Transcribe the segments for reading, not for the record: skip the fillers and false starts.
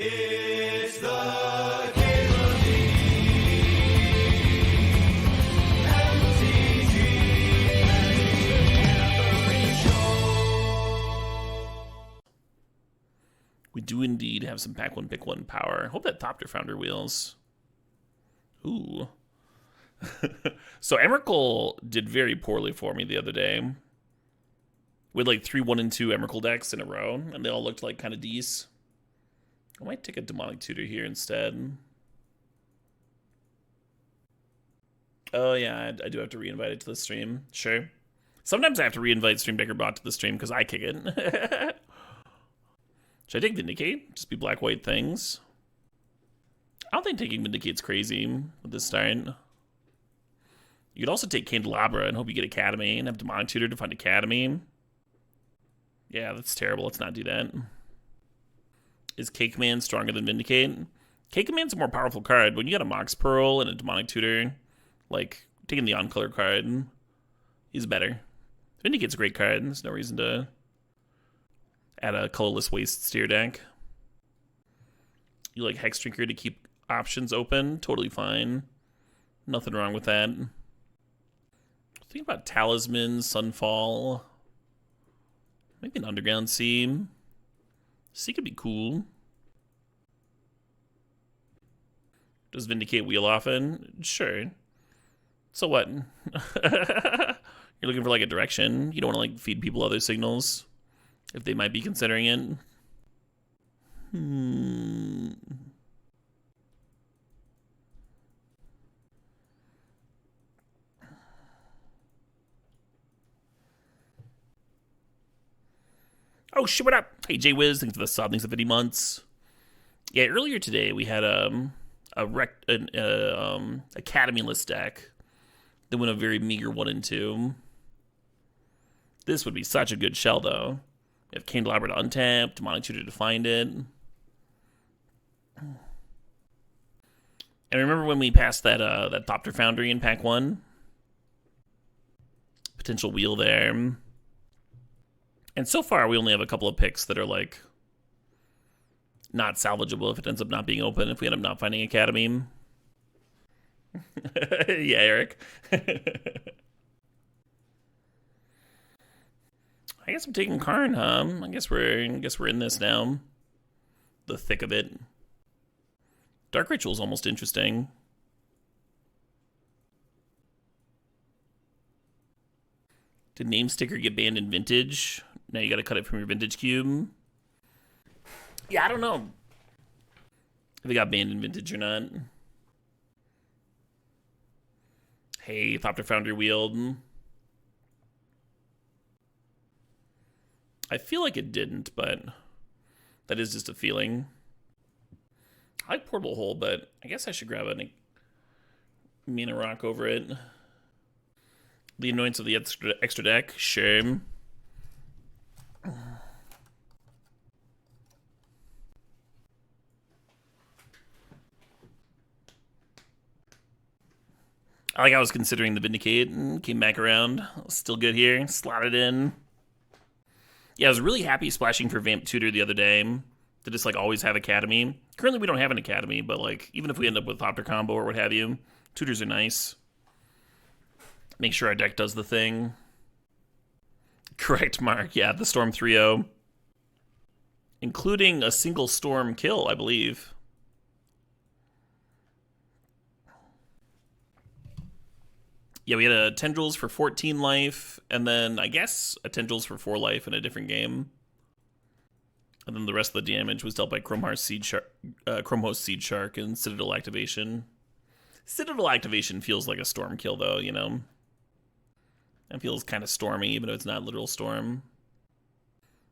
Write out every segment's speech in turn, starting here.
It's the Cable We do indeed have some pack one, pick one power. I hope that Thopter Founder wheels. Ooh. So Emrakul did very poorly for me the other day. We had like 3 1 and 2 Emrakul decks in a row, and they all looked like kind of decent. I might take a Demonic Tutor here instead. Oh yeah, I do have to re-invite it to the stream. Sure. Sometimes I have to re-invite Stream Decker Bot to the stream because I kick it. Should I take Vindicate? Just be black-white things. I don't think taking Vindicate's crazy with this start. You could also take Candelabra and hope you get Academy and have Demonic Tutor to find Academy. Yeah, that's terrible. Let's not do that. Is Cake Man stronger than Vindicate? Cake Man's a more powerful card. When you got a Mox Pearl and a Demonic Tutor, like, taking the on-color card is better. Vindicate's a great card. There's no reason to add a colorless Waste Steer deck. You like Hex Drinker to keep options open? Totally fine. Nothing wrong with that. Think about Talisman, Sunfall. Maybe an Underground Sea. Sea could be cool. Does Vindicate wheel often? Sure. So what? You're looking for like a direction. You don't want to like feed people other signals if they might be considering it. Oh shit, what up? Hey Jay Wiz, thanks for the sub, thanks for 50 months. Yeah, earlier today we had an Academy-less deck that went a very meager 1 and 2. This would be such a good shell though. You have Candelabra to untap, Demonic Tutor to find it. And remember when we passed that Thopter Foundry in pack 1? Potential wheel there. And so far, we only have a couple of picks that are, like, not salvageable if it ends up not being open, if we end up not finding Academy. Yeah, Eric. I guess I'm taking Karn, huh? I guess we're in this now. The thick of it. Dark Ritual's almost interesting. Did Name Sticker get banned in Vintage? Now you gotta cut it from your Vintage cube. Yeah, I don't know if it got banned in Vintage or not. Hey, Thopter Foundry wheeled. I feel like it didn't, but that is just a feeling. I like Portable Hole, but I guess I should grab a Mana Rock over it. The annoyance of the extra deck, shame. I was considering the Vindicate and came back around. Still good here. Slotted in. Yeah, I was really happy splashing for Vamp Tutor the other day to just like always have Academy. Currently we don't have an Academy, but like even if we end up with Thopter combo or what have you, Tutors are nice. Make sure our deck does the thing. Correct, Mark. Yeah, the Storm 3-0. Including a single Storm kill, I believe. Yeah, we had a Tendrils for 14 life, and then, I guess, a Tendrils for 4 life in a different game. And then the rest of the damage was dealt by Chromehost Seed Shark and Citadel Activation. Citadel Activation feels like a Storm kill, though, you know? It feels kind of stormy, even though it's not literal storm.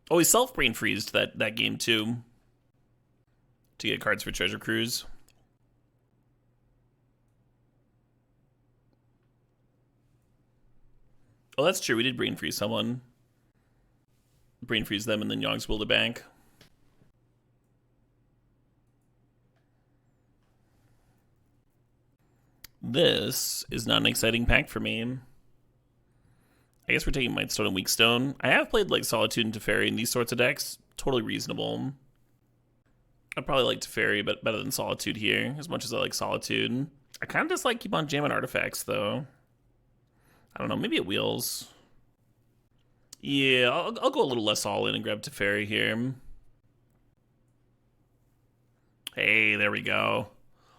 Oh, he self-brain freezed that game, too. To get cards for Treasure Cruise. Oh, that's true. We did brain freeze someone. Brain freeze them and then Yogg's willed it back. This is not an exciting pack for me. I guess we're taking Mightstone and Weakstone. I have played like Solitude and Teferi and these sorts of decks. Totally reasonable. I probably like Teferi, but better than Solitude here, as much as I like Solitude. I kind of just like keep on jamming artifacts, though. I don't know, maybe it wheels. Yeah, I'll go a little less all in and grab Teferi here. Hey, there we go.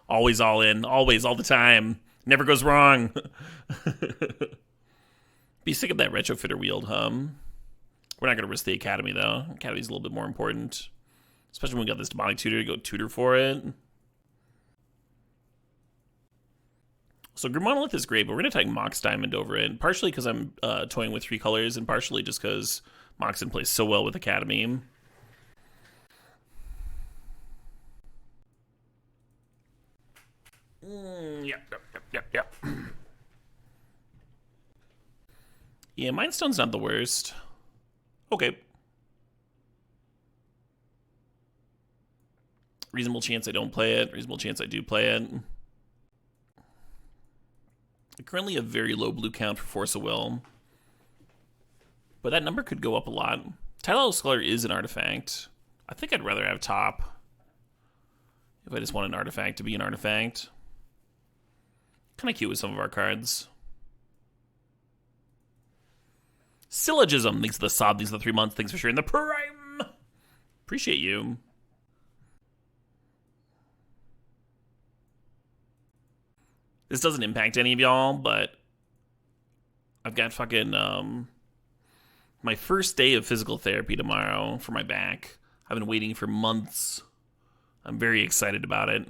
Always all in, always, all the time. Never goes wrong. Be sick of that retrofitter wield, We're not going to risk the Academy, though. Academy's a little bit more important. Especially when we got this Demonic Tutor to go tutor for it. So Grim Monolith is great, but we're going to take Mox Diamond over it. Partially because I'm toying with 3 colors, and partially just because Moxen plays so well with Academy. Yep. Yeah, Mind Stone's not the worst. Okay. Reasonable chance I don't play it. Reasonable chance I do play it. I currently have very low blue count for Force of Will. But that number could go up a lot. Tidal Scholar is an artifact. I think I'd rather have top. If I just want an artifact to be an artifact. Kind of cute with some of our cards. Syllogism. Thanks for the sub. Thanks for the 3 months. Thanks for sharing the prime. Appreciate you. This doesn't impact any of y'all, but I've got fucking my first day of physical therapy tomorrow for my back. I've been waiting for months. I'm very excited about it.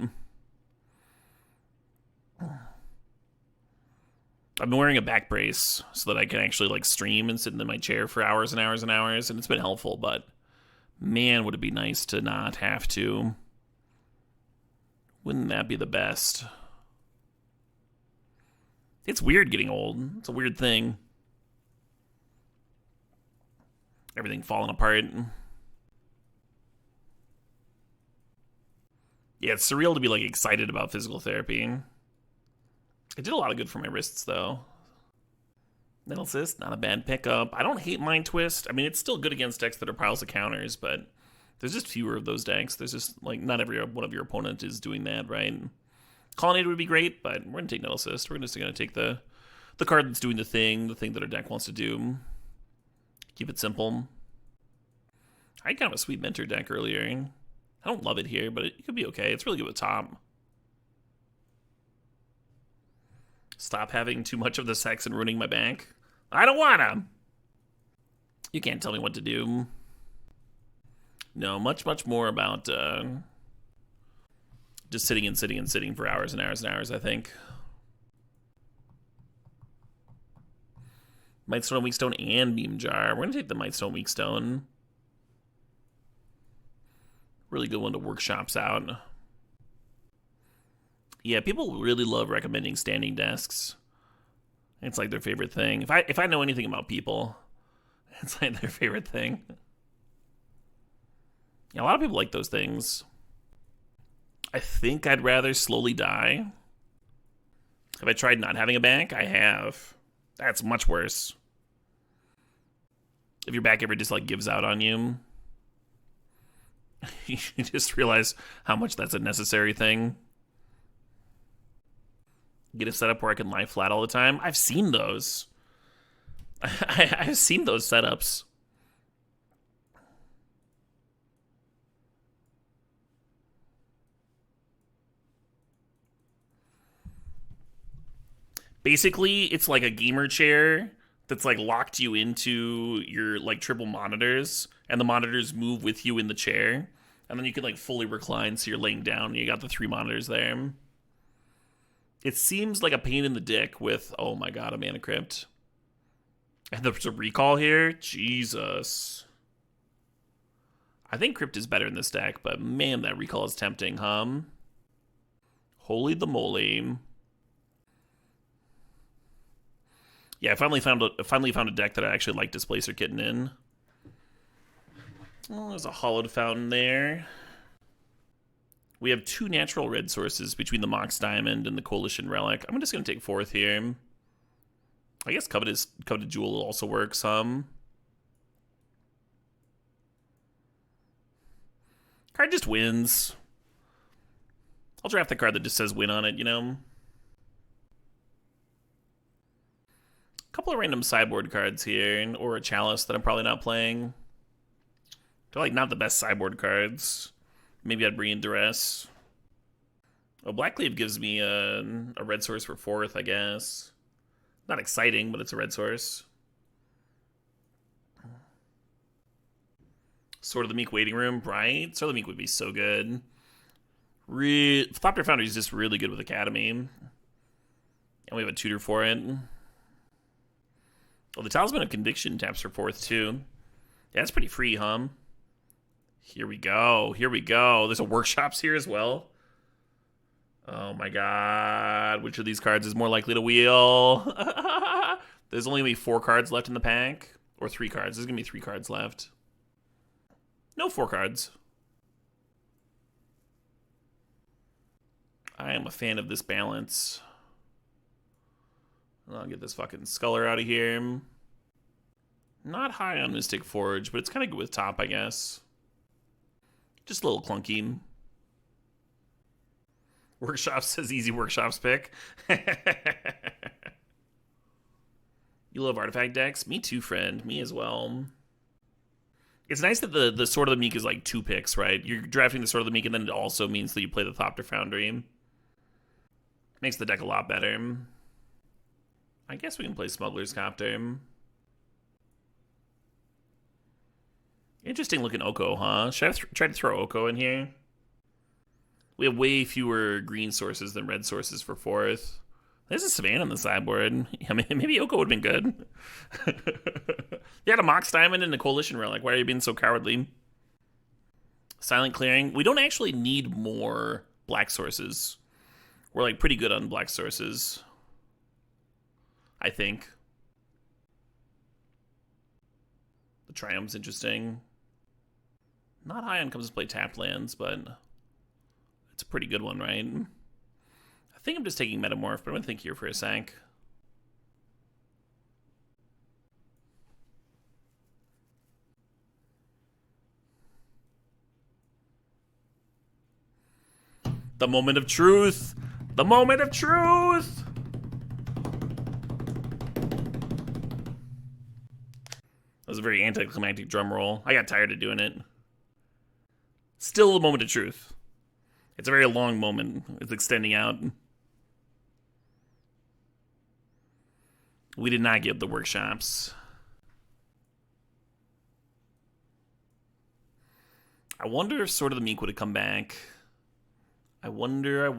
I've been wearing a back brace so that I can actually like stream and sit in my chair for hours and hours and hours, and it's been helpful, but man, would it be nice to not have to. Wouldn't that be the best? It's weird getting old. It's a weird thing. Everything falling apart. Yeah, it's surreal to be like excited about physical therapy. It did a lot of good for my wrists, though. Nettle Cyst, not a bad pickup. I don't hate Mind Twist. I mean, it's still good against decks that are piles of counters, but there's just fewer of those decks. There's just, like, not every one of your opponent is doing that, right? Colonnade would be great, but we're going to take Nettle Cyst. We're just going to take the card that's doing the thing that our deck wants to do. Keep it simple. I had kind of a sweet Mentor deck earlier. I don't love it here, but it could be okay. It's really good with top. Stop having too much of the sex and ruining my back. I don't wanna. You can't tell me what to do. No, much more about just sitting and sitting and sitting for hours and hours and hours, I think. Mightstone, Weakstone, and Beam Jar. We're gonna take the Mightstone, Weakstone. Really good one to workshops out. Yeah, people really love recommending standing desks. It's like their favorite thing. If I know anything about people, it's like their favorite thing. Yeah, a lot of people like those things. I think I'd rather slowly die. Have I tried not having a back? I have. That's much worse. If your back ever just like gives out on you, you just realize how much that's a necessary thing. Get a setup where I can lie flat all the time. I've seen those. I've seen those setups. Basically, it's like a gamer chair that's like locked you into your like triple monitors, and the monitors move with you in the chair, and then you can like fully recline so you're laying down and you got the 3 monitors there. It seems like a pain in the dick with, oh my god, a Mana Crypt. And there's a recall here? Jesus. I think Crypt is better in this deck, but man, that recall is tempting, Holy the moly. Yeah, I finally found a deck that I actually like Displacer Kitten in. Oh, there's a Hollowed Fountain there. We have 2 natural red sources between the Mox Diamond and the Coalition Relic. I'm just going to take 4th here. I guess Coveted Jewel also works, Card just wins. I'll draft the card that just says win on it, you know? A couple of random sideboard cards here, or a Chalice that I'm probably not playing. They're like not the best sideboard cards. Maybe I'd bring in Duress. Oh, Blackcleave gives me a red source for 4th, I guess. Not exciting, but it's a red source. Sword of the Meek Waiting Room, right? Sword of the Meek would be so good. Thopter Foundry is just really good with Academy. And we have a tutor for it. Oh, the Talisman of Conviction taps for 4th, too. Yeah, that's pretty free, huh? Here we go. Here we go. There's a Workshops here as well. Oh, my God. Which of these cards is more likely to wheel? There's only going to be 4 cards left in the pack. Or 3 cards. There's going to be 3 cards left. No 4 cards. I am a fan of this balance. I'll get this fucking Sculler out of here. Not high on Mystic Forge, but it's kind of good with top, I guess. Just a little clunky. Workshops says easy Workshops pick. You love artifact decks? Me too, friend. Me as well. It's nice that the Sword of the Meek is like 2 picks, right? You're drafting the Sword of the Meek, and then it also means that you play the Thopter Foundry. Makes the deck a lot better. I guess we can play Smuggler's Copter. Interesting looking Oko, huh? Should I try to throw Oko in here? We have way fewer green sources than red sources for 4th. There's a Savannah on the sideboard. I mean, maybe Oko would have been good. You had a Mox Diamond in the Coalition Relic. Why are you being so cowardly? Silent Clearing. We don't actually need more black sources. We're like pretty good on black sources, I think. The Triumph's interesting. Not high on comes to play tap lands, but it's a pretty good one, right? I think I'm just taking Metamorph, but I'm going to think here for a sec. The moment of truth! The moment of truth! That was a very anticlimactic drum roll. I got tired of doing it. Still the moment of truth. It's a very long moment. It's extending out. We did not get the Workshops. I wonder if Sword of the Meek would have come back. I wonder.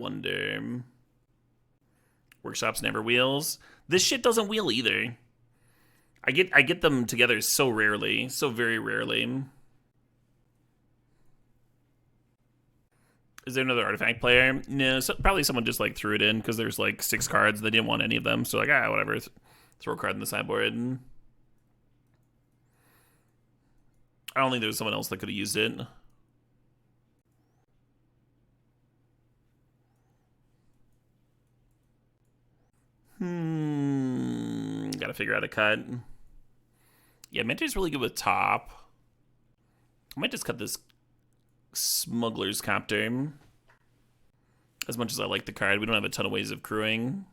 Workshops never wheels. This shit doesn't wheel either. I get them together so rarely. So very rarely. Is there another artifact player? No, probably someone just like threw it in because there's like 6 cards. They didn't want any of them. So like, whatever. Throw a card in the sideboard. I don't think there's someone else that could have used it. Gotta figure out a cut. Yeah, Mentor's really good with top. I might just cut this Smuggler's Copter. As much as I like the card, we don't have a ton of ways of crewing.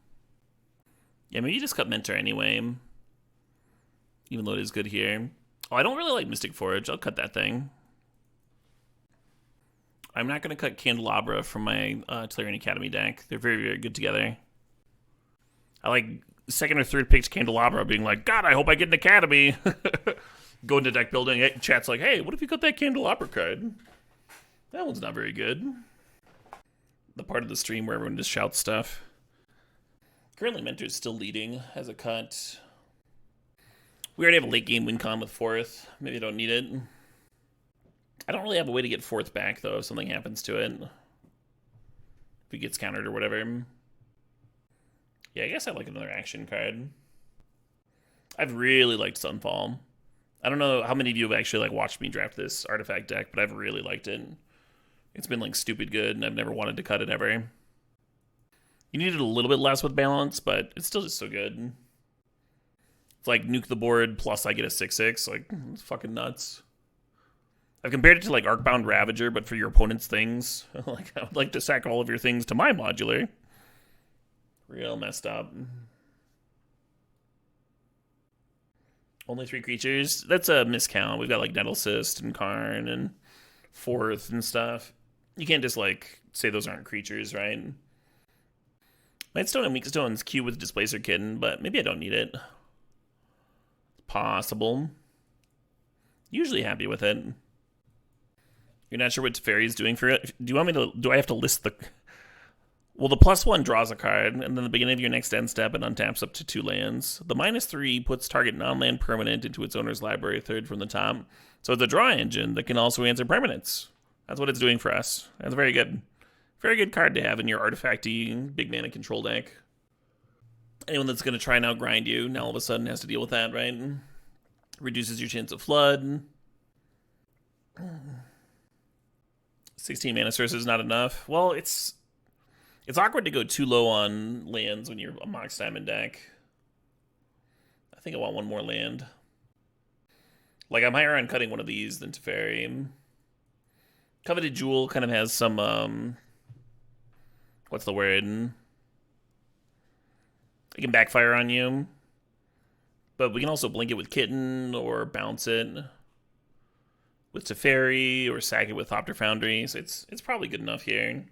Yeah, maybe you just cut Mentor anyway. Even though it is good here. Oh, I don't really like Mystic Forge. I'll cut that thing. I'm not going to cut Candelabra from my Tolarian Academy deck. They're very, very good together. I like second or third picked Candelabra being like, God, I hope I get an Academy. Go into deck building. Chat's like, hey, what if you cut that Candelabra card? That one's not very good. The part of the stream where everyone just shouts stuff. Currently, Mentor's still leading as a cut. We already have a late game win con with 4th. Maybe I don't need it. I don't really have a way to get 4th back, though, if something happens to it. If it gets countered or whatever. Yeah, I guess I'd like another action card. I've really liked Sunfall. I don't know how many of you have actually like watched me draft this artifact deck, but I've really liked it. It's been like stupid good, and I've never wanted to cut it ever. You needed a little bit less with balance, but it's still just so good. It's like nuke the board plus I get a 6/6. Like, it's fucking nuts. I've compared it to like Arcbound Ravager, but for your opponent's things. Like I would like to sack all of your things to my modular. Real messed up. Only 3 creatures. That's a miscount. We've got like Nettle Cyst and Karn and Fourth and stuff. You can't just like say those aren't creatures, right? Mightstone and Weakstone's Q with Displacer Kitten, but maybe I don't need it. Possible. Usually happy with it. You're not sure what Teferi's doing for it? Do you want me to... Do I have to list the... Well, the +1 draws a card, and then the beginning of your next end step, it untaps up to 2 lands. The -3 puts target non-land permanent into its owner's library, third from the top. So it's a draw engine that can also answer permanents. That's what it's doing for us. That's very good. Very good card to have in your artifacty big mana control deck. Anyone that's going to try and outgrind you now all of a sudden has to deal with that, right? Reduces your chance of flood. 16 mana source is not enough. Well, it's awkward to go too low on lands when you're a Mox Diamond deck. I think I want one more land. Like, I'm higher on cutting one of these than Teferi. Coveted Jewel kind of has some, what's the word? It can backfire on you. But we can also blink it with Kitten or bounce it with Teferi or sack it with Thopter Foundry. So it's probably good enough here.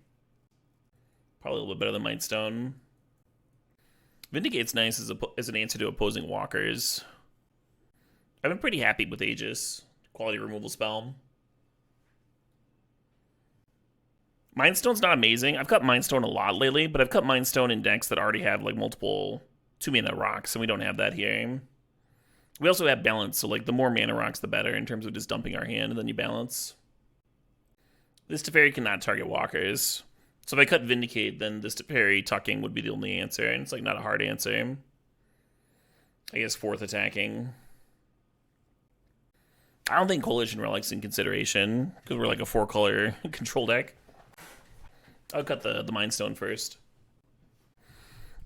Probably a little bit better than Mightstone. Vindicate's nice as an answer to opposing walkers. I've been pretty happy with Aegis. Quality removal spell. Mindstone's not amazing. I've cut Mindstone a lot lately, but I've cut Mindstone in decks that already have like multiple 2-mana rocks, and we don't have that here. We also have balance, so like the more mana rocks, the better in terms of just dumping our hand and then you balance. This Teferi cannot target walkers. So if I cut Vindicate, then this Teferi tucking would be the only answer, and it's like not a hard answer. I guess fourth attacking. I don't think Coalition Relic's in consideration, because we're like a 4-color control deck. I'll cut the Mindstone first.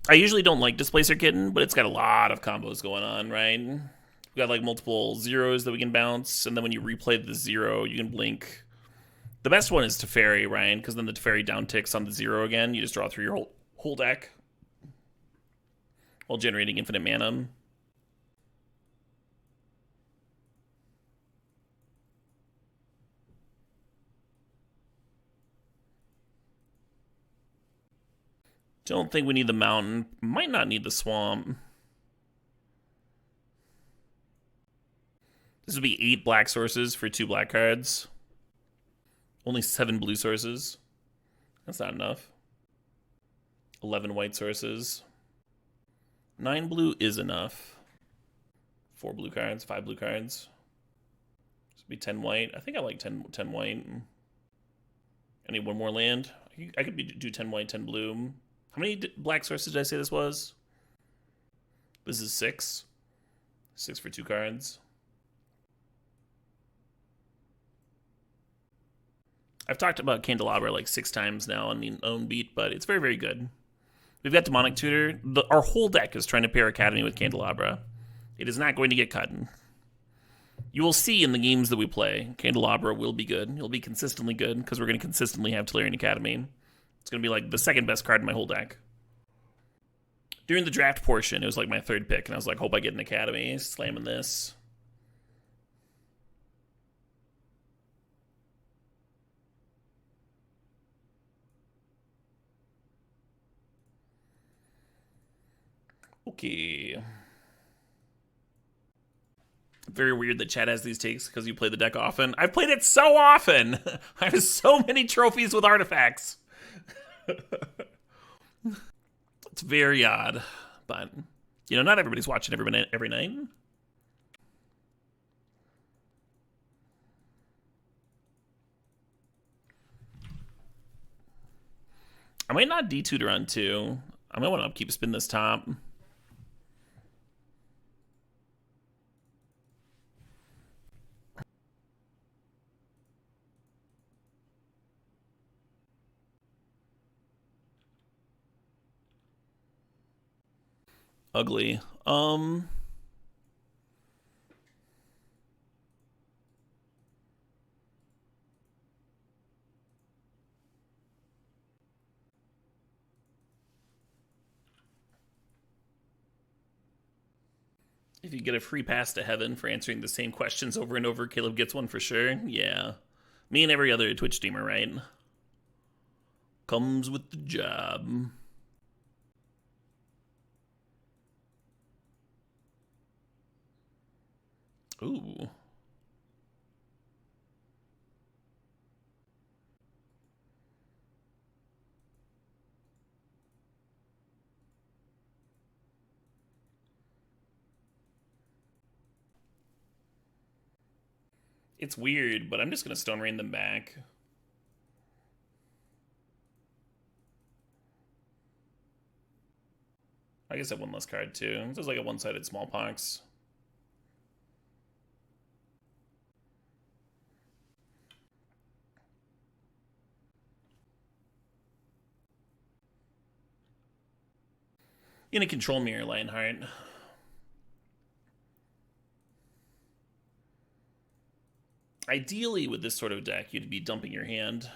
I usually don't like Displacer Kitten, but it's got a lot of combos going on, right? We've got like multiple zeros that we can bounce, and then when you replay the 0, you can blink. The best one is Teferi, right? Because then the Teferi down ticks on the 0 again. You just draw through your whole deck while generating infinite mana. Don't think we need the mountain. Might not need the swamp. This would be 8 black sources for 2 black cards. Only 7 blue sources. That's not enough. 11 white sources. 9 blue is enough. 4 blue cards, 5 blue cards. This would be 10 white. I think I like 10 white. I need one more land. I could do 10 white, 10 blue. How many black sources did I say this was? This is 6. 6 for 2 cards. I've talked about Candelabra like 6 times now on the own beat, but it's very, very good. We've got Demonic Tutor. Our whole deck is trying to pair Academy with Candelabra. It is not going to get cut. You will see in the games that we play, Candelabra will be good. It'll be consistently good because we're going to consistently have Tolarian Academy. It's going to be like the second best card in my whole deck. During the draft portion, it was like my 3rd pick, and I was like, hope I get an Academy. Slamming this. Okay. Very weird that Chad has these takes because you play the deck often. I've played it so often. I have so many trophies with artifacts. It's very odd, but you know, not everybody's watching every night. I might not detutor on 2. I might want to keep spin this top. Ugly. If you get a free pass to heaven for answering the same questions over and over, Caleb gets one for sure. Yeah. Me and every other Twitch streamer, right? Comes with the job. Ooh. It's weird, but I'm just going to Stone Rain them back. I guess I have one less card, too. This is like a one-sided Smallpox. In a Control Mirror, Lionheart. Ideally, with this sort of deck, you'd be dumping your hand,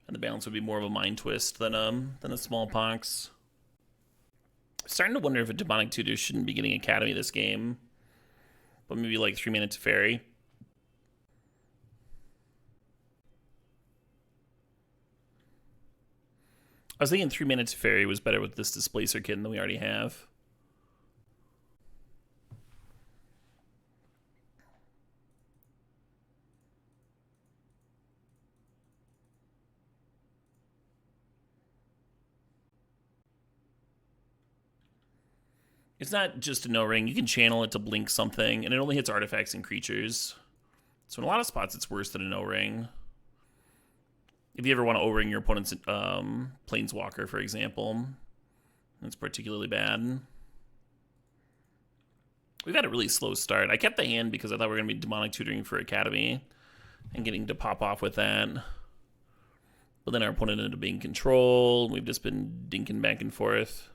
and the balance would be more of a Mind Twist than a Smallpox. Starting to wonder if a Demonic Tutor shouldn't be getting Academy this game, but maybe like 3-mana Teferi. I was thinking 3-mana Teferi was better with this Displacer kit than we already have. It's not just a no-ring. You can channel it to blink something, and it only hits artifacts and creatures. So in a lot of spots, it's worse than a no-ring. If you ever want to O-ring your opponent's Planeswalker, for example, that's particularly bad. We've had a really slow start. I kept the hand because I thought we were going to be Demonic Tutoring for Academy and getting to pop off with that. But then our opponent ended up being Control, and we've just been dinking back and forth.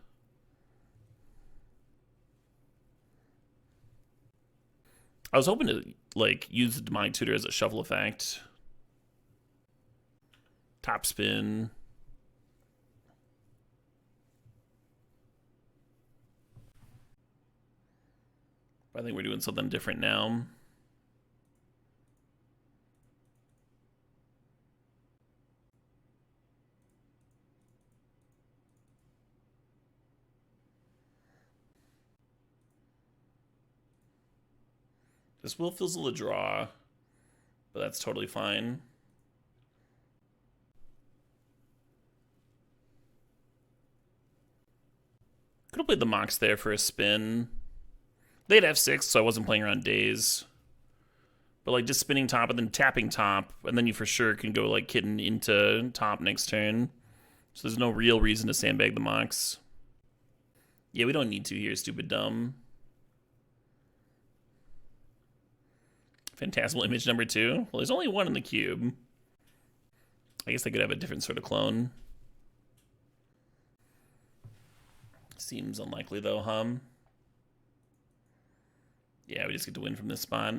I was hoping to like use the Demonic Tutor as a shuffle effect. Top spin. I think we're doing something different now. This will fizzle a draw, but that's totally fine. Could have played the Mox there for a spin. They had F6, so I wasn't playing around days. But like just spinning top and then tapping top, and then you for sure can go like kitten into top next turn. So there's no real reason to sandbag the Mox. Yeah, we don't need to here, stupid dumb. Phantasmal Image number 2. Well, there's only one in the cube. I guess they could have a different sort of clone. Seems unlikely though, Yeah, we just get to win from this spot.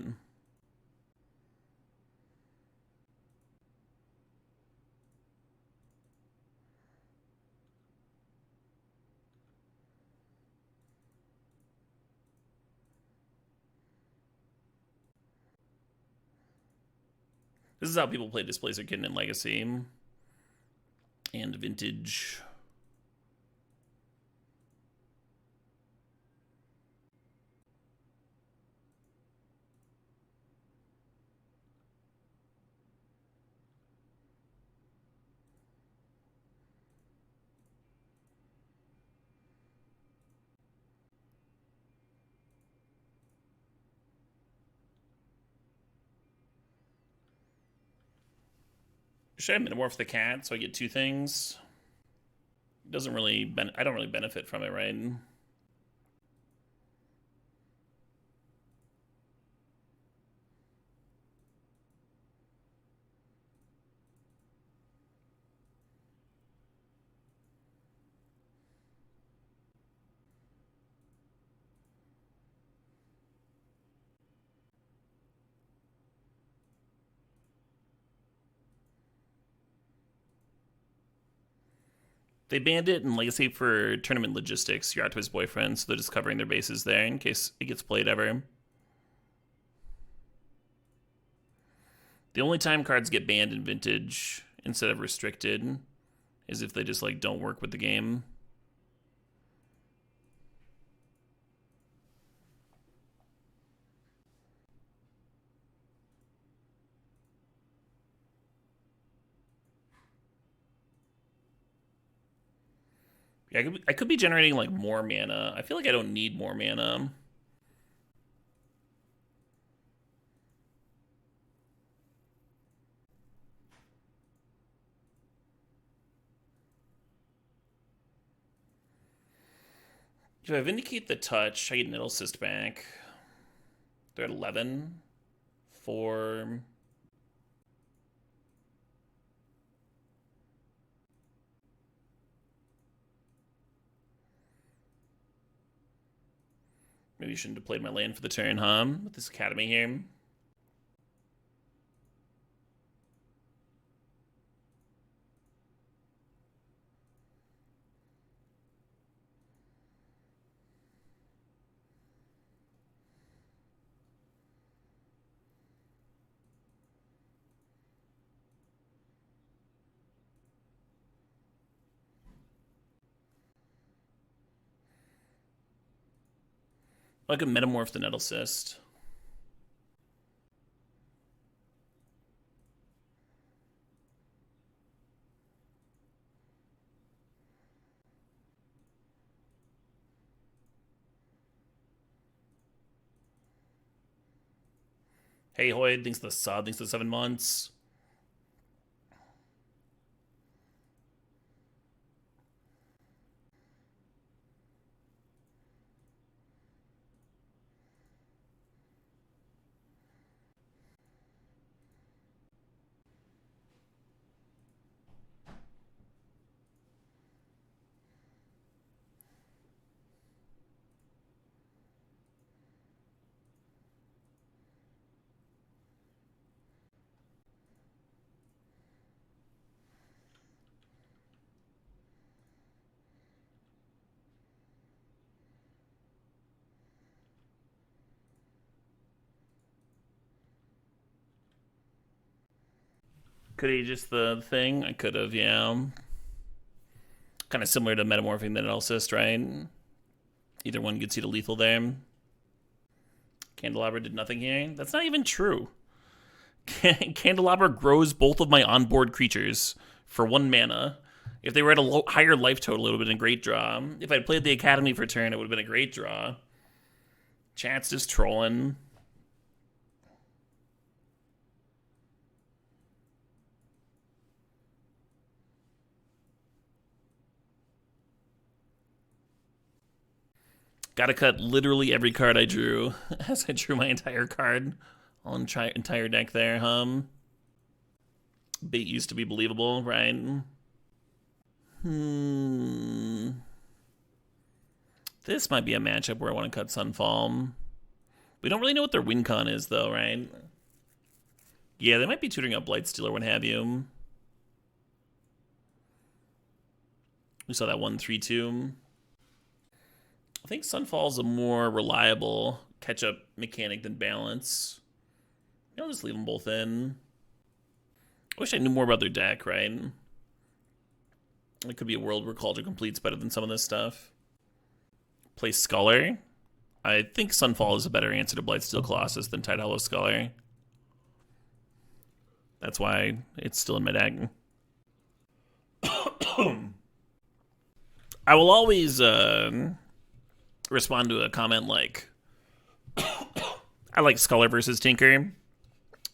This is how people play Displacer Kitten in Legacy and Vintage. Should I metamorph the cat so I get 2 things? It doesn't really I don't really benefit from it, right? They banned it in Legacy for tournament logistics. You're out to his boyfriend, so they're just covering their bases there in case it gets played ever. The only time cards get banned in Vintage instead of restricted is if they just like don't work with the game. Yeah, I could be generating like more mana. I feel like I don't need more mana. If I Vindicate the Touch, I get Nettle Cyst back. They're at 11. 4. Maybe you shouldn't have played my land for the turn, huh? With this Academy here. I could Metamorph the Nettle Cyst. Hey Hoyd, thanks to the sub, thanks to the 7 months. Could he just the thing? I could have, yeah. Kind of similar to Metamorphing the Nettle Cyst, right? Either one gets you to lethal there. Candelabra did nothing here. That's not even true. Candelabra grows both of my onboard creatures for 1 mana. If they were at a higher life total, it would have been a great draw. If I'd played the Academy for turn, it would have been a great draw. Chat's just trolling. Gotta cut literally every card I drew as I drew my entire card. All entire deck there, Bait used to be believable, right? This might be a matchup where I want to cut Sunfall. We don't really know what their win con is, though, right? Yeah, they might be tutoring up Blightsteel or what have you. We saw that 1-3-2. I think Sunfall's a more reliable catch-up mechanic than Balance. I'll just leave them both in. I wish I knew more about their deck, right? It could be a world where Cauldron Complete's better than some of this stuff. Play Scholar. I think Sunfall is a better answer to Blightsteel Colossus than Tidehollow Scholar. That's why it's still in my deck. I will always respond to a comment like, I like Scholar versus Tinker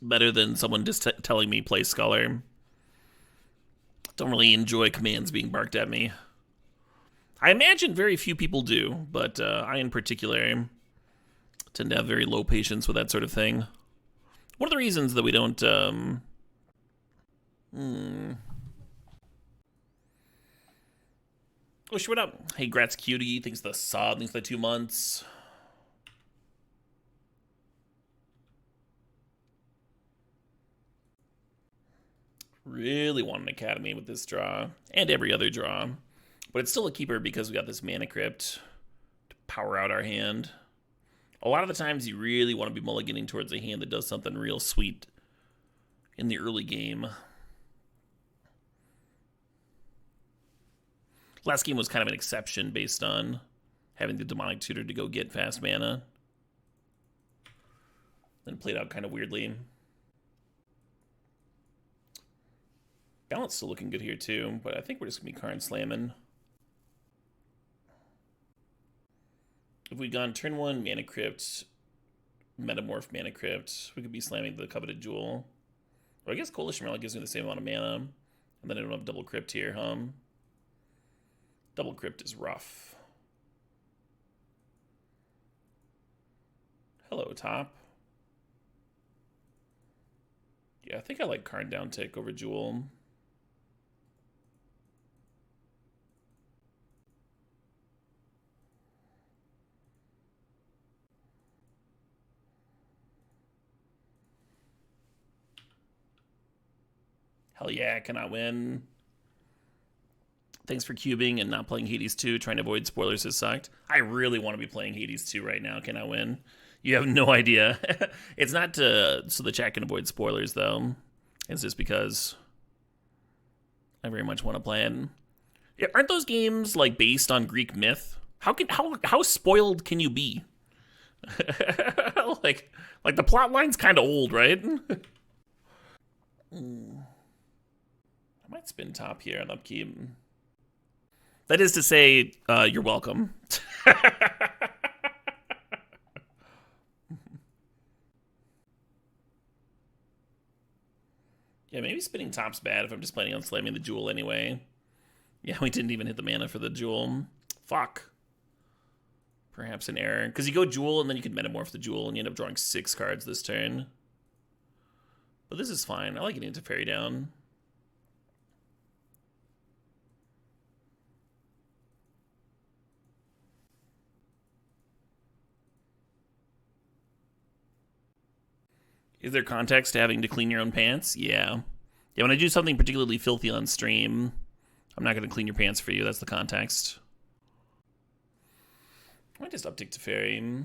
better than someone just telling me play Scholar. Don't really enjoy commands being barked at me. I imagine very few people do, but I in particular tend to have very low patience with that sort of thing. One of the reasons that we don't Oh, shit, what up? Hey, Gratz Cutie, thanks the sod, thanks the 2 months. Really want an Academy with this draw, and every other draw. But it's still a keeper because we got this Mana Crypt to power out our hand. A lot of the times you really want to be mulliganing towards a hand that does something real sweet in the early game. Last game was kind of an exception based on having the Demonic Tutor to go get fast mana. Then played out kind of weirdly. Balance still looking good here too, but I think we're just going to be Karn slamming. If we'd gone turn 1, Mana Crypt, Metamorph Mana Crypt, we could be slamming the Coveted Jewel. Or I guess Coalition Relic gives me the same amount of mana. And then I don't have Double Crypt here, huh? Double Crypt is rough. Hello, top. Yeah, I think I like Karn down tick over Jewel. Hell yeah, I cannot win. Thanks for cubing and not playing Hades 2. Trying to avoid spoilers has sucked. I really want to be playing Hades 2 right now. Can I win? You have no idea. It's not so the chat can avoid spoilers, though. It's just because I very much want to play it. Yeah, aren't those games like based on Greek myth? How spoiled can you be? like the plot line's kind of old, right? I might spin top here on upkeep. That is to say, you're welcome. Yeah, maybe spinning top's bad if I'm just planning on slamming the Jewel anyway. Yeah, we didn't even hit the mana for the Jewel. Fuck. Perhaps an error. Because you go Jewel and then you can Metamorph the Jewel and you end up drawing 6 cards this turn. But this is fine. I like getting into Fairy down. Is there context to having to clean your own pants? Yeah. Yeah, when I do something particularly filthy on stream, I'm not going to clean your pants for you. That's the context. I might just uptick to Fairy.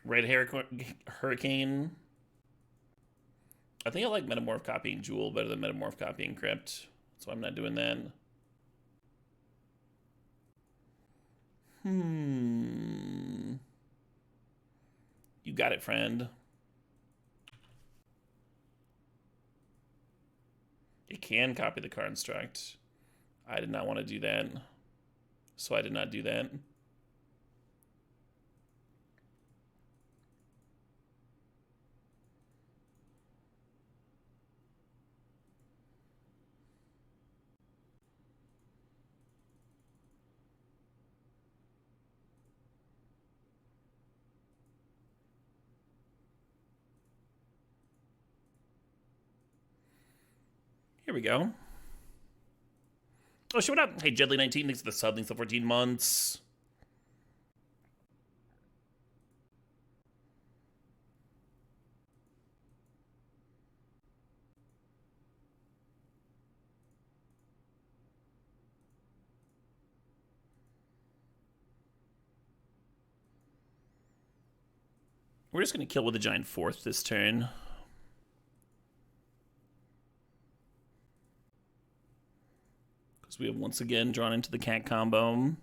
Red Hurricane. I think I like Metamorph copying Jewel better than Metamorph copying Crypt. So I'm not doing that. You got it, friend. It can copy the card construct. I did not want to do that. So I did not do that. Here we go. Oh, shit, what up? Hey, Jedley19, thanks for the sub. Thanks for 14 months. We're just going to kill with a giant 4th this turn. Because we have once again drawn into the cat combo.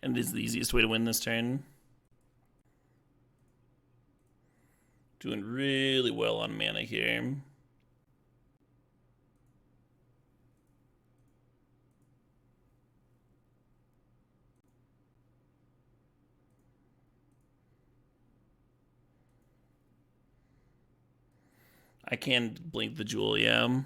And it is the easiest way to win this turn. Doing really well on mana here. I can blink the Jewel, yeah.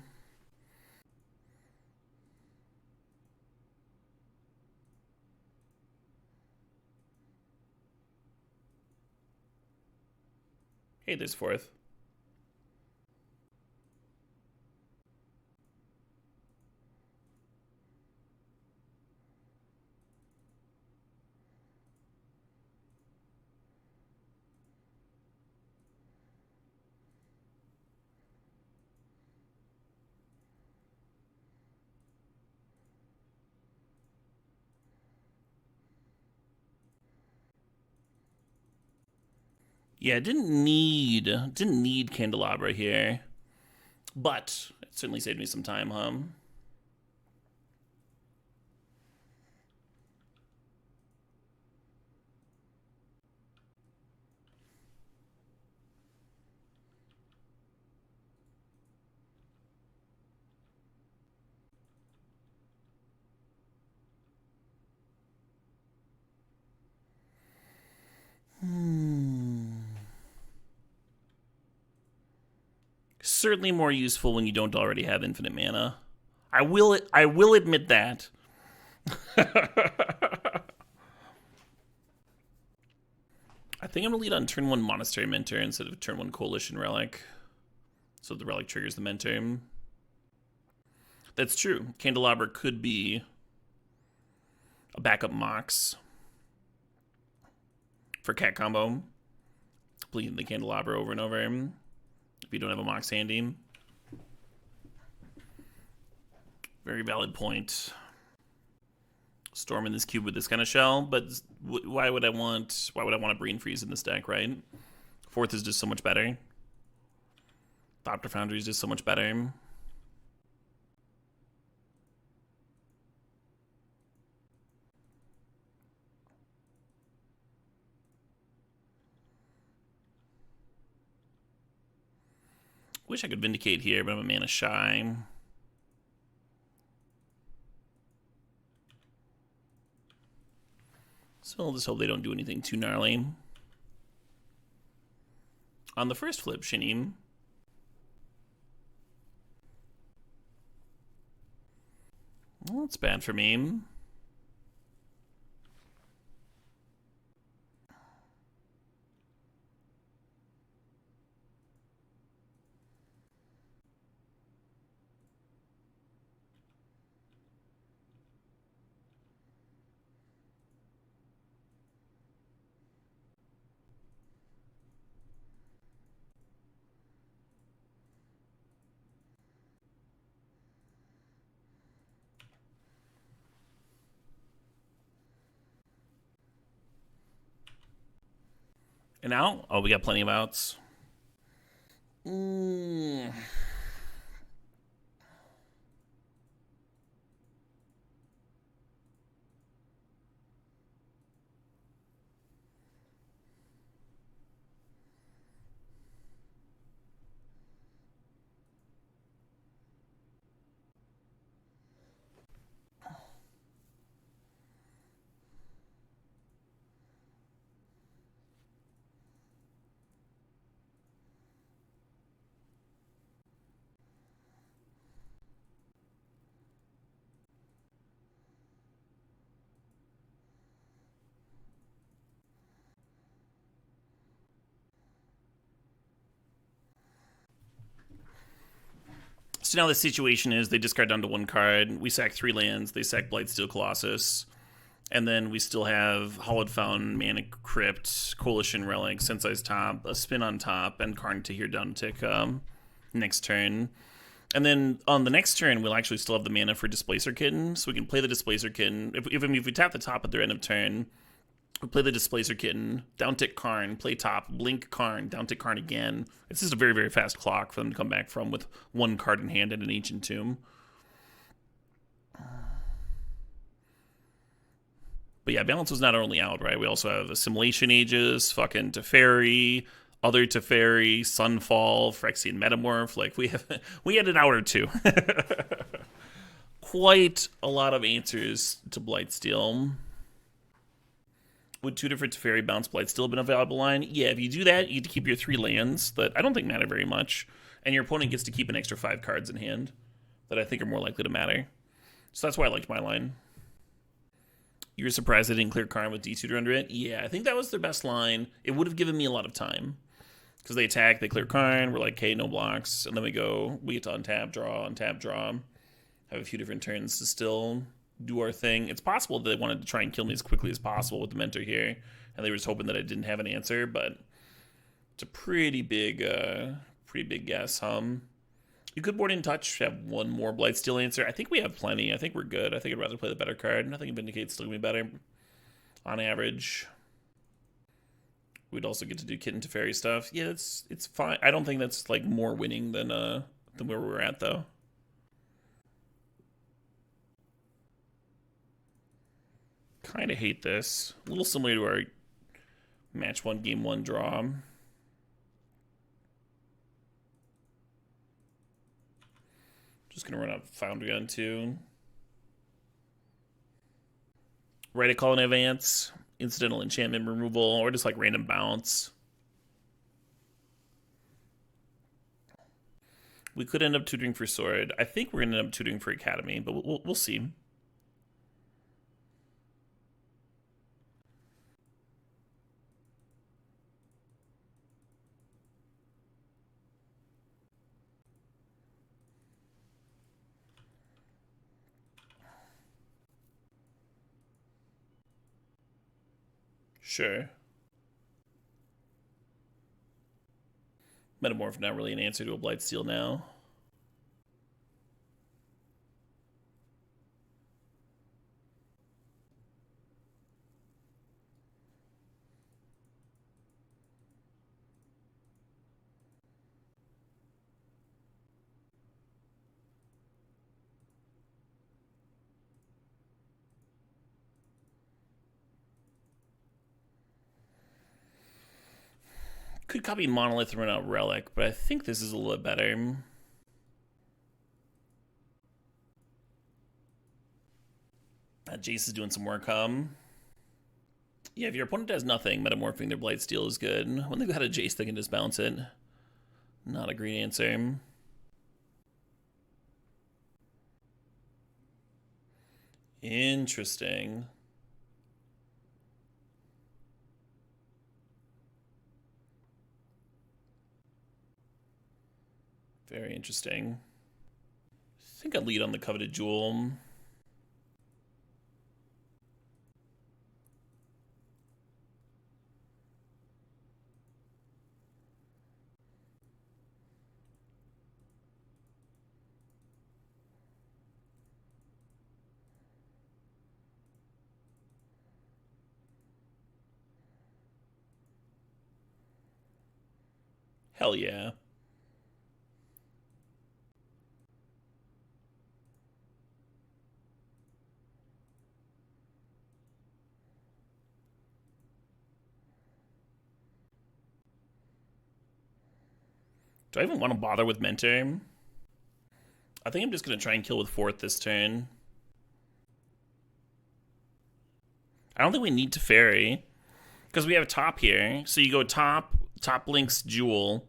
Hey, there's fourth. Yeah, didn't need Candelabra here, but it certainly saved me some time, huh? Certainly more useful when you don't already have infinite mana. I will admit that. I think I'm gonna lead on turn 1 Monastery Mentor instead of turn 1 Coalition Relic. So the relic triggers the Mentor. That's true. Candelabra could be a backup Mox for cat combo. Bleeding the Candelabra over and over if you don't have a Mox handy. Very valid point. Storm in this cube with this kind of shell, but why would I want a Brain Freeze in this deck, right? Fourth is just so much better. Thopter Foundry is just so much better. Wish I could Vindicate here, but I'm a mana shy. So I'll just hope they don't do anything too gnarly. On the first flip, Shinim. Well, that's bad for me. And now, oh, we got plenty of outs. So now the situation is they discard down to 1 card. We sack 3 lands. They sack Blightsteel Colossus. And then we still have Hollowed Fountain, Mana Crypt, Coalition Relic, Sensei's Top, a Spin on top, and Karn Tahir down tick next turn. And then on the next turn, we'll actually still have the mana for Displacer Kitten. So we can play the Displacer Kitten. If we tap the top at their end of turn, we play the Displacer Kitten, down tick Karn, play top, blink Karn, down tick Karn again. It's just a very, very fast clock for them to come back from with 1 card in hand and an Ancient Tomb. But yeah, balance was not only out, right? We also have Assimilation Aegis, fucking Teferi, other Teferi, Sunfall, Phyrexian Metamorph. Like, we had an hour or two. Quite a lot of answers to Blightsteel. Would 2 different Teferi bounce Blightsteel have been a valuable line? Yeah, if you do that, you get to keep your 3 lands that I don't think matter very much, and your opponent gets to keep an extra 5 cards in hand that I think are more likely to matter. So that's why I liked my line. You were surprised I didn't clear Karn with D-Tutor under it? Yeah, I think that was their best line. It would have given me a lot of time. Because they attack, they clear card, we're like, okay, no blocks, and then we get to untap, draw, have a few different turns to still do our thing. It's possible that they wanted to try and kill me as quickly as possible with the mentor here, and they were just hoping that I didn't have an answer, but it's a pretty big guess, You could board in touch, have one more Blightsteel answer. I think we have plenty. I think we're good. I think I'd rather play the better card. I think Vindicate's still gonna be better on average. We'd also get to do Kitten to Fairy stuff. Yeah, it's fine. I don't think that's like more winning than where we're at though. Kind of hate this. A little similar to our match 1, game 1 draw. Just gonna run out Foundry on 2. Write a call in advance. Incidental enchantment removal, or just like random bounce. We could end up tutoring for Sword. I think we're gonna end up tutoring for Academy, but we'll see. Sure. Metamorph not really an answer to a Blightsteel now. Could copy Monolith and run out Relic, but I think this is a little better. Jace is doing some work, Yeah, if your opponent has nothing, metamorphing their Blightsteel is good. When they've got a Jace, they can just bounce it. Not a great answer. Interesting. Very interesting. I think I'd lead on the Coveted Jewel. Hell yeah. Do I even want to bother with Mentor? I think I'm just going to try and kill with 4th this turn. I don't think we need to Fairy. Because we have a top here. So you go top blinks Jewel.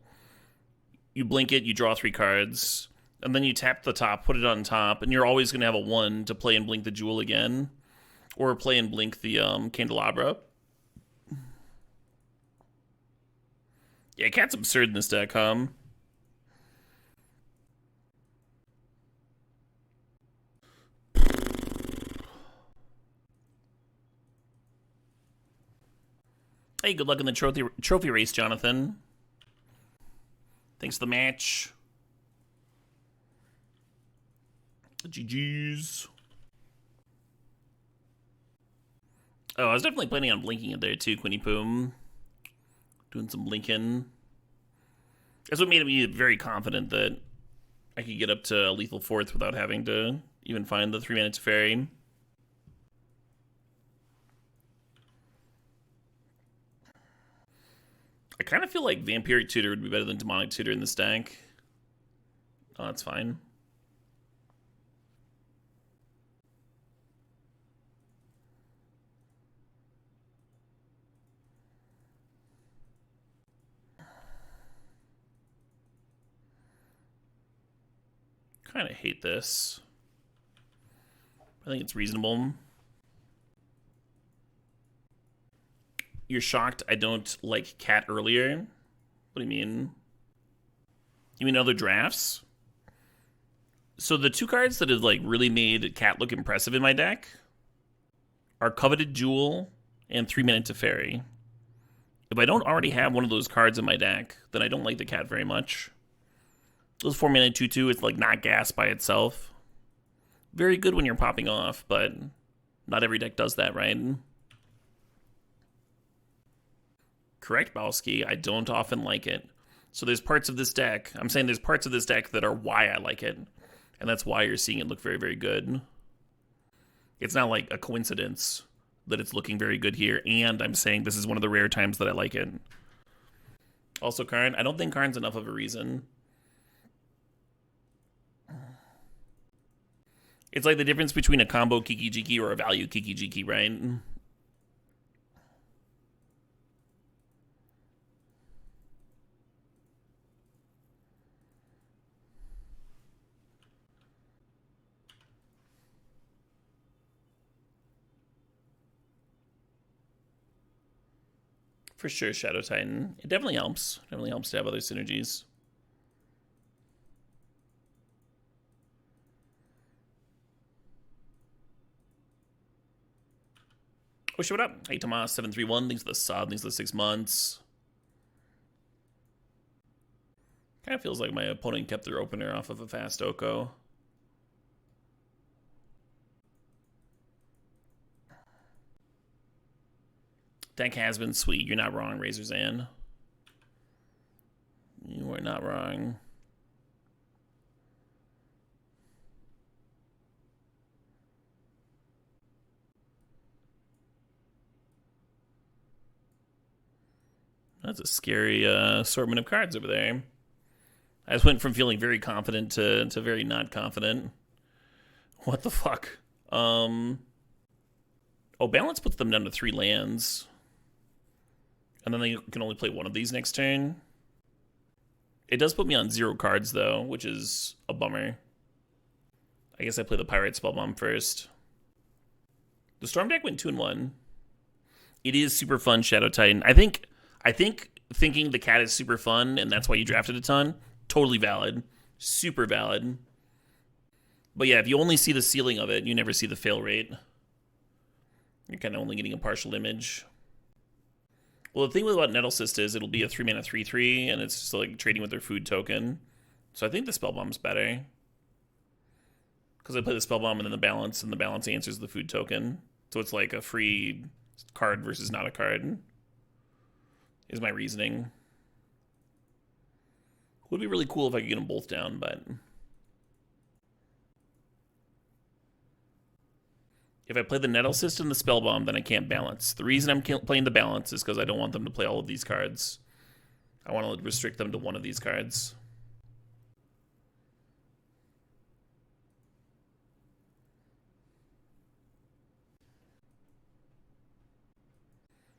You blink it, you draw 3 cards. And then you tap the top, put it on top. And you're always going to have a 1 to play and blink the Jewel again. Or play and blink the Candelabra. Yeah, Cat's absurd in this deck, Hey, good luck in the trophy race, Jonathan. Thanks for the match. GG's. Oh, I was definitely planning on blinking it there too, Quinny Poom. Doing some blinking. That's what made me very confident that I could get up to lethal 4th without having to even find the 3-mana Teferi. I kind of feel like Vampiric Tutor would be better than Demonic Tutor in this deck. Oh, that's fine. Kind of hate this. I think it's reasonable. You're shocked I don't like Cat earlier. What do you mean? You mean other drafts? So the two cards that have like really made Cat look impressive in my deck are Coveted Jewel and 3-mana Teferi. If I don't already have one of those cards in my deck, then I don't like the Cat very much. Those 4-mana 2/2, it's like not gas by itself. Very good when you're popping off, but not every deck does that, right? Correct, Bowski. I don't often like it. So there's parts of this deck, I'm saying there's parts of this deck that are why I like it. And that's why you're seeing it look very, very good. It's not like a coincidence that it's looking very good here, and I'm saying this is one of the rare times that I like it. Also, Karn, I don't think Karn's enough of a reason. It's like the difference between a combo Kiki Jiki or a value Kiki Jiki, right? For sure, Shadow Titan. It definitely helps. Definitely helps to have other synergies. Oh, shit, what up? Hey, Tomas, 731. Thanks for the sub. Thanks for the 6 months. Kind of feels like my opponent kept their opener off of a fast Oko. Deck has been sweet. You're not wrong, Razorzan. You are not wrong. That's a scary assortment of cards over there. I just went from feeling very confident to very not confident. What the fuck? Oh, balance puts them down to 3 lands. And then they can only play one of these next turn. It does put me on 0 cards, though, which is a bummer. I guess I play the Pirate Spellbomb first. The Storm deck went 2-1. It is super fun, Shadow Titan. I think thinking the Cat is super fun and that's why you drafted a ton, totally valid. Super valid. But yeah, if you only see the ceiling of it, you never see the fail rate. You're kind of only getting a partial image. Well, the thing about Nettlecyst is it'll be a 3-mana 3/3, and it's just like trading with their food token. So I think the Spellbomb's better. Because I play the Spellbomb and then the balance answers the food token. So it's like a free card versus not a card, is my reasoning. Would be really cool if I could get them both down, but if I play the Nettlecyst and the Spellbomb, then I can't balance. The reason I'm playing the balance is because I don't want them to play all of these cards. I want to restrict them to one of these cards.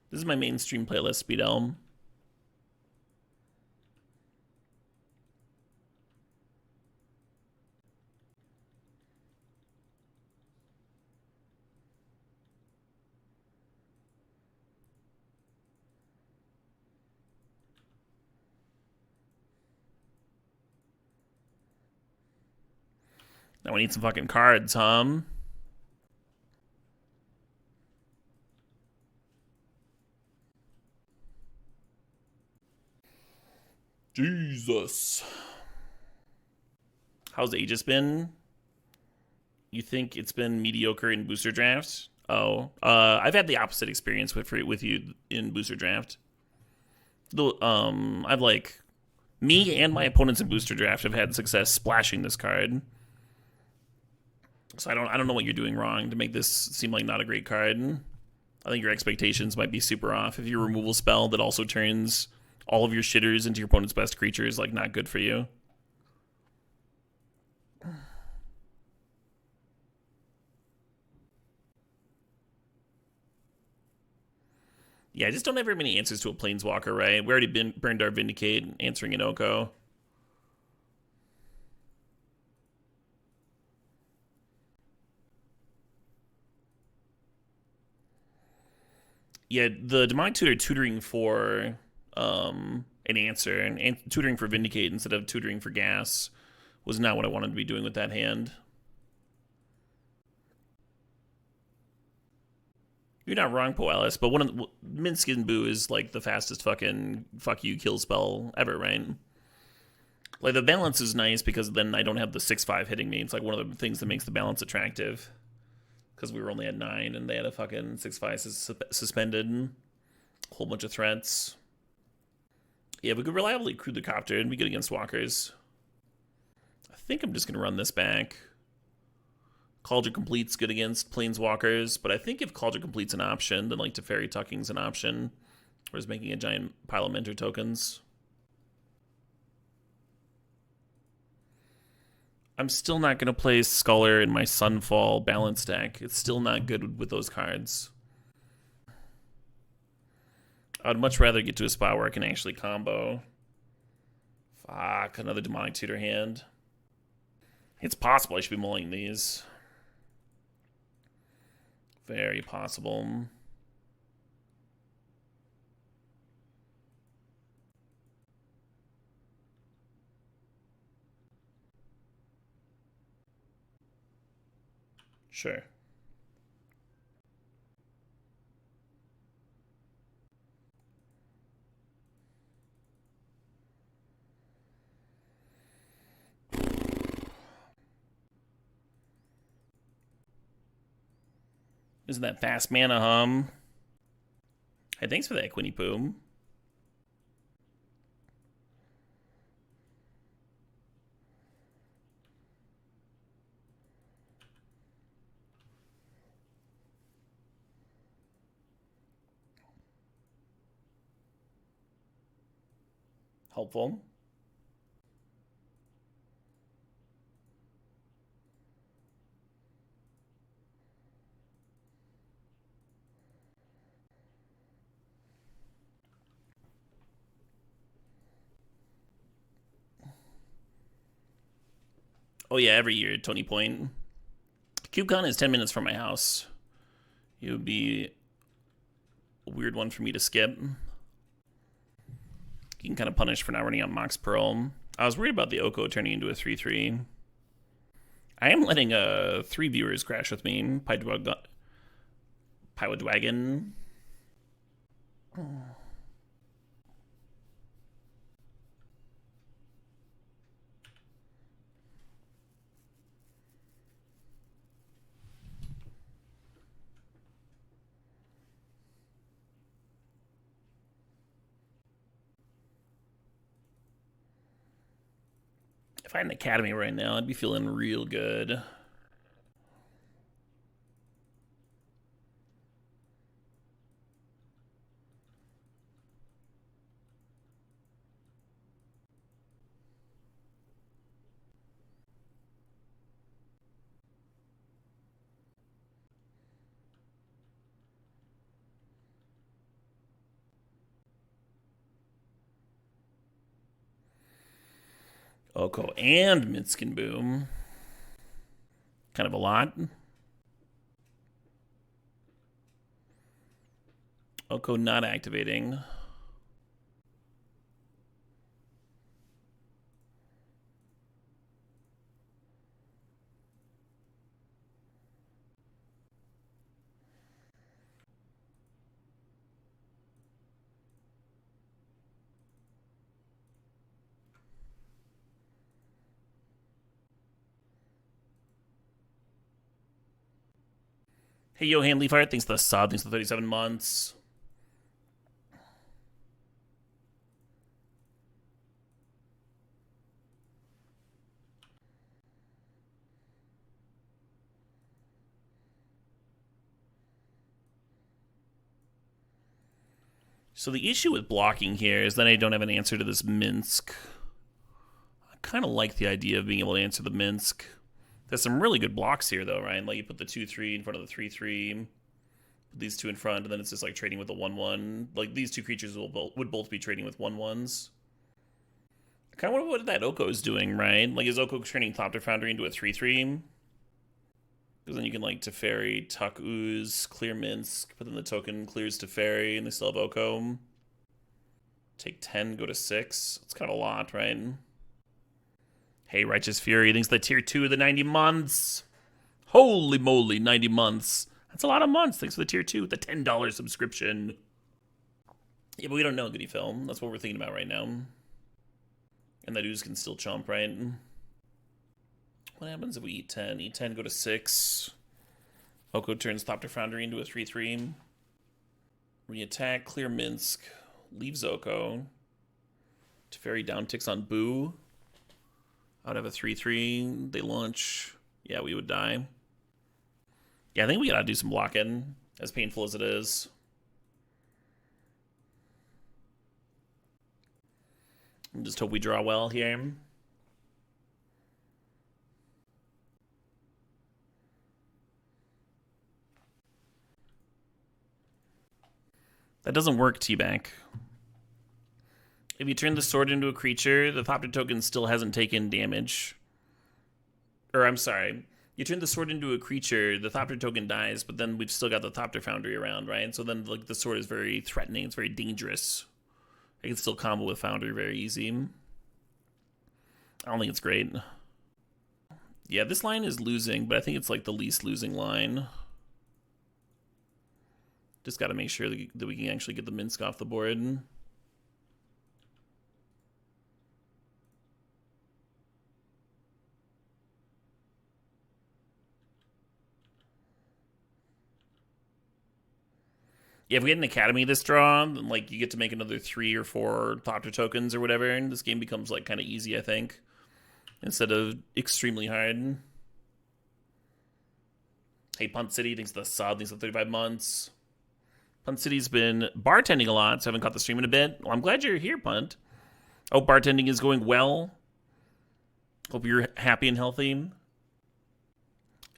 This is my mainstream playlist, Speed Elm. Now we need some fucking cards, huh? Jesus. How's Aegis been? You think it's been mediocre in booster drafts? Oh, I've had the opposite experience with you in booster draft. I've like me and my opponents in booster draft have had success splashing this card. So I don't know what you're doing wrong to make this seem like not a great card. I think your expectations might be super off. If your removal spell that also turns all of your shitters into your opponent's best creatures, like not good for you. Yeah, I just don't have very many answers to a Planeswalker, right? We already burned our Vindicate, answering an Oko. Yeah, the Demonic Tutor tutoring for an answer. And tutoring for Vindicate instead of tutoring for gas was not what I wanted to be doing with that hand. You're not wrong, Poelis, but one of the, Minsc and Boo is like the fastest fucking fuck you kill spell ever, right? Like the balance is nice because then I don't have the 6/5 hitting me. It's like one of the things that makes the balance attractive. Because we were only at 9 and they had a fucking 6/5 suspended. A whole bunch of threats. Yeah, we could reliably crew the copter and be good against walkers. I think I'm just gonna run this back. Cauldron Complete's good against planeswalkers, but I think if Cauldron Complete's an option, then like Teferi Tucking's an option. Whereas making a giant pile of mentor tokens. I'm still not going to play Scholar in my Sunfall balance deck. It's still not good with those cards. I'd much rather get to a spot where I can actually combo. Fuck, another Demonic Tutor hand. It's possible I should be mulling these. Very possible. Sure. Isn't that fast mana hum? Hey, thanks for that, Quinny Poo. Helpful. Oh yeah, every year, Tony Point. CubeCon is 10 minutes from my house. It would be a weird one for me to skip. You can kind of punish for not running out Mox Pearl. I was worried about the Oko turning into a 3/3. I am letting 3 viewers crash with me. Pywdwagon. If I had an academy right now, I'd be feeling real good. Oko and Minsc Boom. Kind of a lot. Oko not activating. Hey, Johan Leafheart, thanks for the sub, thanks for the 37 months. So the issue with blocking here is that I don't have an answer to this Minsc. I kind of like the idea of being able to answer the Minsc. There's some really good blocks here, though, right? Like you put the 2/3 in front of the 3/3, put these 2 in front, and then it's just like trading with the 1/1. Like these 2 creatures would both be trading with 1/1s. I kind of wonder what that Oko is doing, right? Like is Oko turning Thopter Foundry into a 3/3? Because then you can like Teferi, Tuck Ooze, clear Minsc, but then the token clears Teferi, and they still have Oko. Take 10, go to 6. It's kind of a lot, right? Hey, Righteous Fury thinks the tier 2 of the 90 months. Holy moly, 90 months. That's a lot of months. Thanks for the tier 2 with the $10 subscription. Yeah, but we don't know, Goody Film. That's what we're thinking about right now. And that ooze can still chomp, right? What happens if we eat 10? Eat 10, go to 6. Oko turns Thopter Foundry into a 3-3. Re-attack, clear Minsk. Leaves Oko. Teferi down ticks on Boo. I would have a 3-3. They launch. Yeah, we would die. Yeah, I think we gotta do some blocking, as painful as it is. Just hope we draw well here. That doesn't work, T-Back. If you turn the sword into a creature, the Thopter token still hasn't taken damage. Or, I'm sorry. You turn the sword into a creature, the Thopter token dies, but then we've still got the Thopter Foundry around, right? So then like the sword is very threatening, it's very dangerous. I can still combo with Foundry very easy. I don't think it's great. Yeah, this line is losing, but I think it's like the least losing line. Just got to make sure that we can actually get the Minsk off the board. Yeah, if we get an Academy this draw, then like you get to make another 3 or 4 Thopter tokens or whatever, and this game becomes like kind of easy, I think, instead of extremely hard. Hey, Punt City thinks the sub thinks the 35 months. Punt City's been bartending a lot, so I haven't caught the stream in a bit. Well, I'm glad you're here, Punt. Oh, bartending is going well. Hope you're happy and healthy.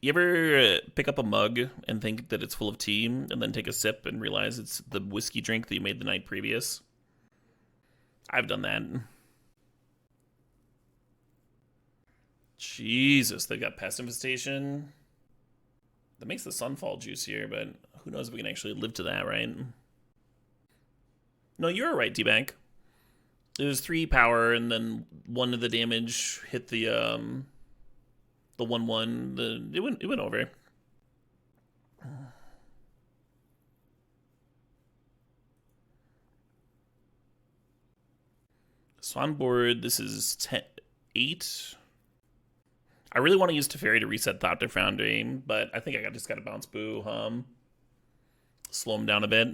You ever pick up a mug and think that it's full of tea, and then take a sip and realize it's the whiskey drink that you made the night previous? I've done that. Jesus, they've got pest infestation. That makes the sunfall juicier, but who knows if we can actually live to that, right? No, you're right, T-Bank. It was 3 power, and then 1 of the damage hit the 1/1. It went over. So on board, this is 8. I really want to use Teferi to reset Thopter Foundry, but I think I just got to bounce Boo. Slow him down a bit.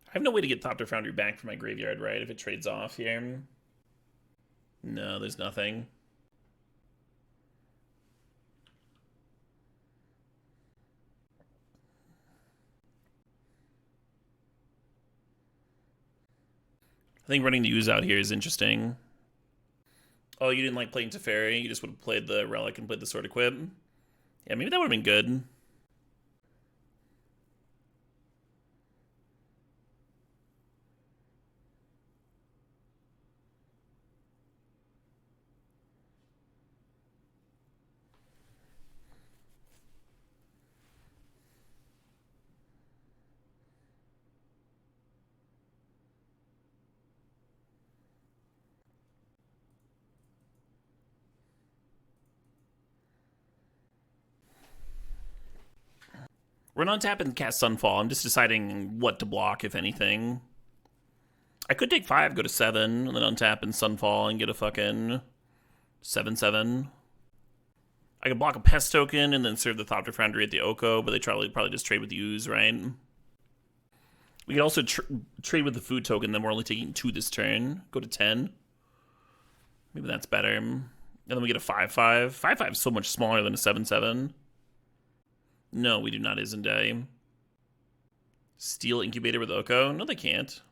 I have no way to get Thopter Foundry back from my graveyard, right? If it trades off here. No, there's nothing. I think running the Ooze out here is interesting. Oh, you didn't like playing Teferi? You just would have played the Relic and played the Sword Equip? Yeah, maybe that would have been good. We're on tap and cast Sunfall. I'm just deciding what to block, if anything. I could take 5, go to 7, and then untap and Sunfall and get a fucking 7/7. I could block a Pest token and then serve the Thopter Foundry at the Oko, but they probably just trade with the Ooze, right? We could also trade with the Food token, then we're only taking 2 this turn. Go to 10. Maybe that's better. And then we get a 5/5. 5/5 is so much smaller than a 7/7. No, we do not Izendai. Steel Incubator with Oko? No, they can't.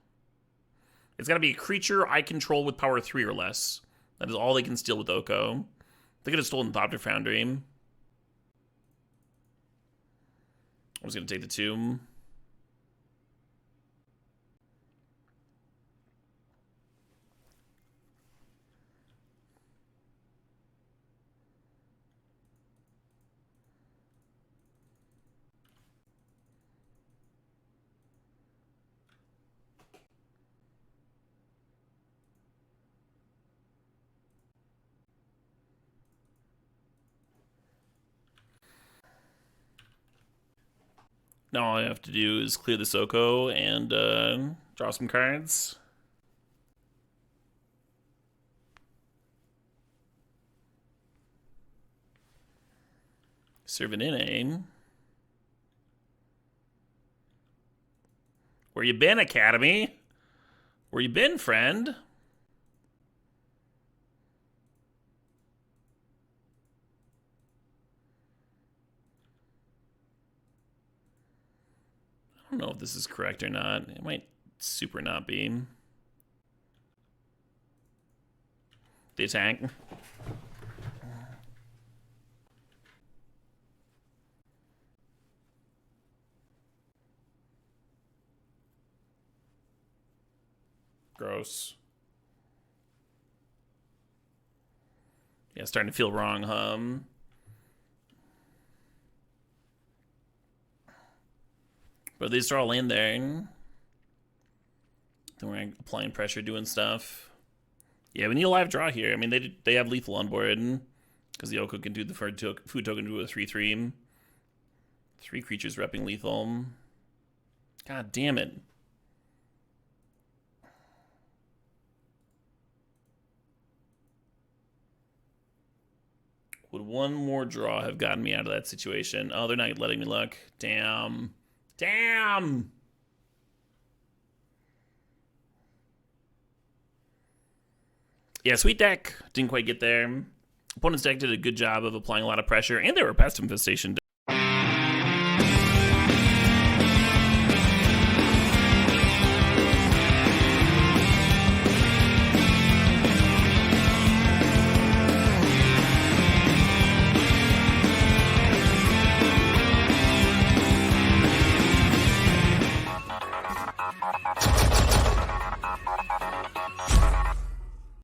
It's got to be a creature I control with power 3 or less. That is all they can steal with Oko. They could have stolen Thopter Foundry. I was going to take the 2. Now all I have to do is clear the Soko and draw some cards. Serve it in, eh? Where you been, Academy? Where you been, friend? I don't know if this is correct or not. It might super not be. The attack. Gross. Yeah, starting to feel wrong, huh? But at least they're all in there. Then we're applying pressure, doing stuff. Yeah, we need a live draw here. I mean, they have lethal on board because the Oko can do the food token to a 3/3. 3 creatures repping lethal. God damn it. Would one more draw have gotten me out of that situation? Oh, they're not letting me look. Damn. Damn! Yeah, sweet deck. Didn't quite get there. Opponent's deck did a good job of applying a lot of pressure, and they were pest infestation.